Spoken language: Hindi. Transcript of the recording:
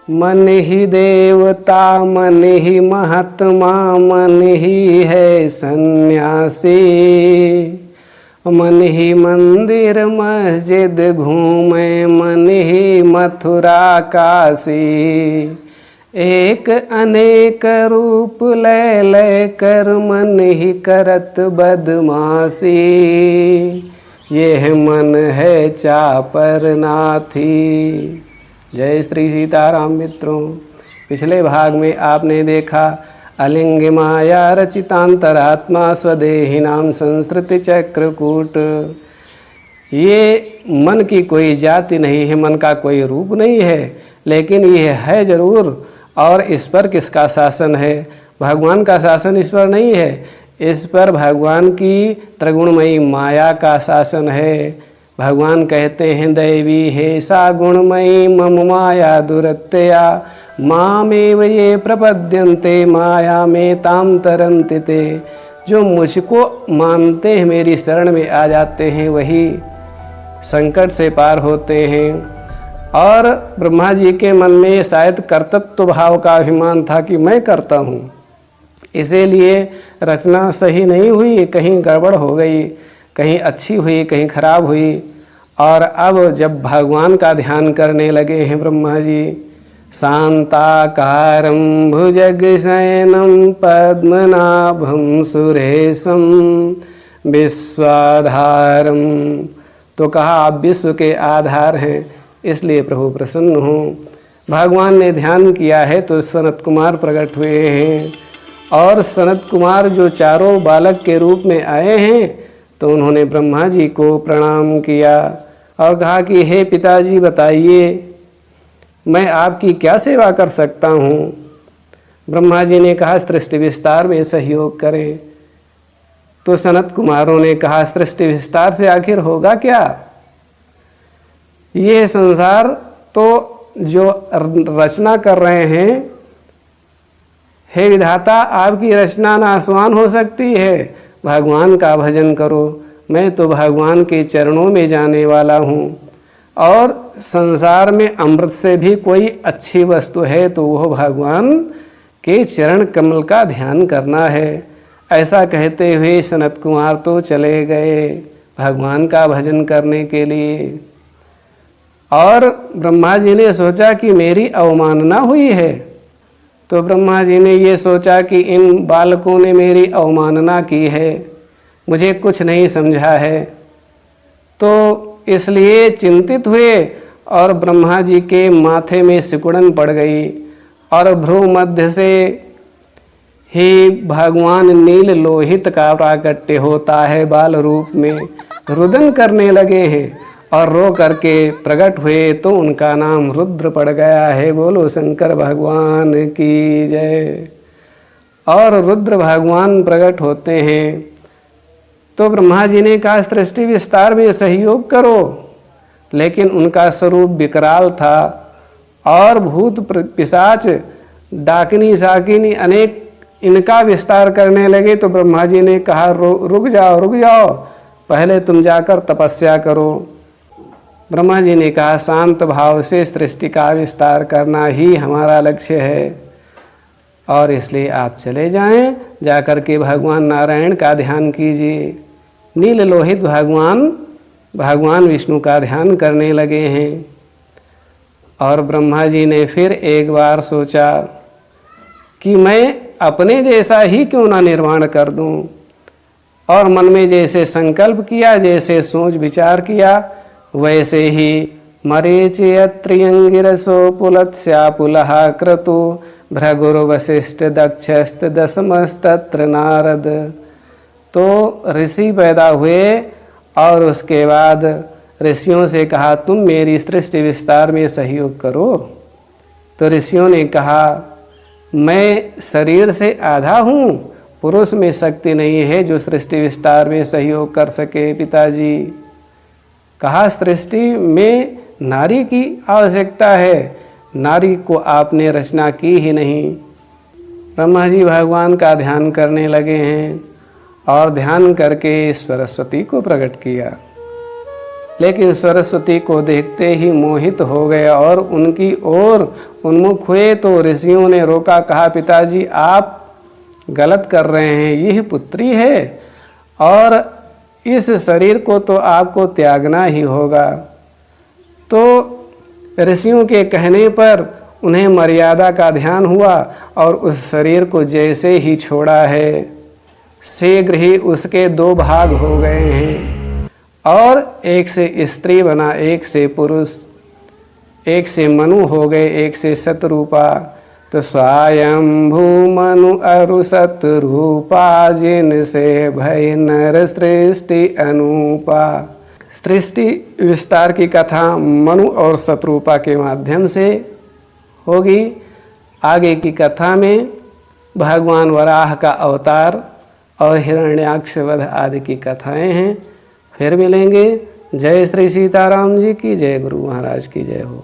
मन ही देवता मन ही महात्मा मन ही है सन्यासी, मन ही मंदिर मस्जिद घूमे मन ही मथुरा काशी, एक अनेक रूप ले ले कर मन ही करत बदमाशी, यह मन है चापर नाथी। जय श्री सीताराम। मित्रों, पिछले भाग में आपने देखा अलिंग माया रचितांतरात्मा स्वदेही नाम संस्कृति चक्रकूट। ये मन की कोई जाति नहीं है, मन का कोई रूप नहीं है, लेकिन यह है जरूर। और इस पर किसका शासन है? भगवान का शासन इस पर नहीं है, इस पर भगवान की त्रिगुणमयी माया का शासन है। भगवान कहते हैं दैवी है सा गुणमयी मम माया दुरत्यया, मामेव ये प्रपद्यन्ते माया में ताम तरन्ति ते। जो मुझको मानते हैं, मेरी शरण में आ जाते हैं, वही संकट से पार होते हैं। और ब्रह्मा जी के मन में शायद कर्तृत्व भाव का अभिमान था कि मैं करता हूँ, इसीलिए रचना सही नहीं हुई, कहीं गड़बड़ हो गई, कहीं अच्छी हुई कहीं खराब हुई। और अब जब भगवान का ध्यान करने लगे हैं ब्रह्मा जी, शांताकारं भुजगशयनं पद्मनाभं सुरेशं विश्वाधारं, तो कहा आप विश्व के आधार हैं, इसलिए प्रभु प्रसन्न हो। भगवान ने ध्यान किया है तो सनत कुमार प्रकट हुए हैं। और सनत कुमार जो चारों बालक के रूप में आए हैं, तो उन्होंने ब्रह्मा जी को प्रणाम किया और कहा कि हे पिताजी बताइए मैं आपकी क्या सेवा कर सकता हूँ। ब्रह्मा जी ने कहा सृष्टि विस्तार में सहयोग करें। तो सनत कुमारों ने कहा सृष्टि विस्तार से आखिर होगा क्या? ये संसार तो जो रचना कर रहे हैं, हे विधाता आपकी रचना नाशवान हो सकती है, भगवान का भजन करो। मैं तो भगवान के चरणों में जाने वाला हूँ, और संसार में अमृत से भी कोई अच्छी वस्तु है तो वह भगवान के चरण कमल का ध्यान करना है। ऐसा कहते हुए सनत कुमार तो चले गए भगवान का भजन करने के लिए। और ब्रह्मा जी ने सोचा कि मेरी अवमानना हुई है, तो ब्रह्मा जी ने ये सोचा कि इन बालकों ने मेरी अवमानना की है, मुझे कुछ नहीं समझा है, तो इसलिए चिंतित हुए और ब्रह्मा जी के माथे में सिकुड़न पड़ गई और भ्रू मध्य से ही भगवान नील लोहित का प्राकट्य होता है, बाल रूप में रुदन करने लगे हैं और रो करके प्रकट हुए, तो उनका नाम रुद्र पड़ गया है। बोलो शंकर भगवान की जय। और रुद्र भगवान प्रकट होते हैं, तो ब्रह्मा जी ने कहा सृष्टि विस्तार में सहयोग करो, लेकिन उनका स्वरूप विकराल था और भूत पिशाच डाकिनी शाकिनी अनेक इनका विस्तार करने लगे। तो ब्रह्मा जी ने कहा रुक जाओ, पहले तुम जाकर तपस्या करो। ब्रह्मा जी ने कहा शांत भाव से सृष्टि का विस्तार करना ही हमारा लक्ष्य है, और इसलिए आप चले जाएं, जाकर के भगवान नारायण का ध्यान कीजिए। नील लोहित भगवान विष्णु का ध्यान करने लगे हैं। और ब्रह्मा जी ने फिर एक बार सोचा कि मैं अपने जैसा ही क्यों ना निर्माण कर दूं, और मन में जैसे संकल्प किया, जैसे सोच विचार किया, वैसे ही मरीचियत्रियंगिरसो पुलत्स्यापुलः क्रतु भृगुर्वशिष्ठ दक्षस्त दशमस्तत्र नारद। तो ऋषि पैदा हुए और उसके बाद ऋषियों से कहा तुम मेरी सृष्टि विस्तार में सहयोग करो। तो ऋषियों ने कहा मैं शरीर से आधा हूँ, पुरुष में शक्ति नहीं है जो सृष्टि विस्तार में सहयोग कर सके पिताजी। कहा सृष्टि में नारी की आवश्यकता है, नारी को आपने रचना की ही नहीं। ब्रह्मा जी भगवान का ध्यान करने लगे हैं और ध्यान करके सरस्वती को प्रकट किया। लेकिन सरस्वती को देखते ही मोहित हो गए और उनकी ओर उन्मुख हुए। तो ऋषियों ने रोका, कहा, पिताजी आप गलत कर रहे हैं, यह पुत्री है और इस शरीर को तो आपको त्यागना ही होगा। तो ऋषियों के कहने पर उन्हें मर्यादा का ध्यान हुआ और उस शरीर को जैसे ही छोड़ा है, शीघ्र ही उसके 2 भाग हो गए हैं और एक से स्त्री बना, एक से पुरुष, एक से मनु हो गए, एक से शतरूपा। तो स्वयंभू मनु अरु शतरूपा, जिनसे भय नर सृष्टि अनूपा। सृष्टि विस्तार की कथा मनु और शतरूपा के माध्यम से होगी। आगे की कथा में भगवान वराह का अवतार और हिरण्याक्ष वध आदि की कथाएं हैं। फिर मिलेंगे। जय श्री सीताराम जी की जय, गुरु महाराज की जय हो।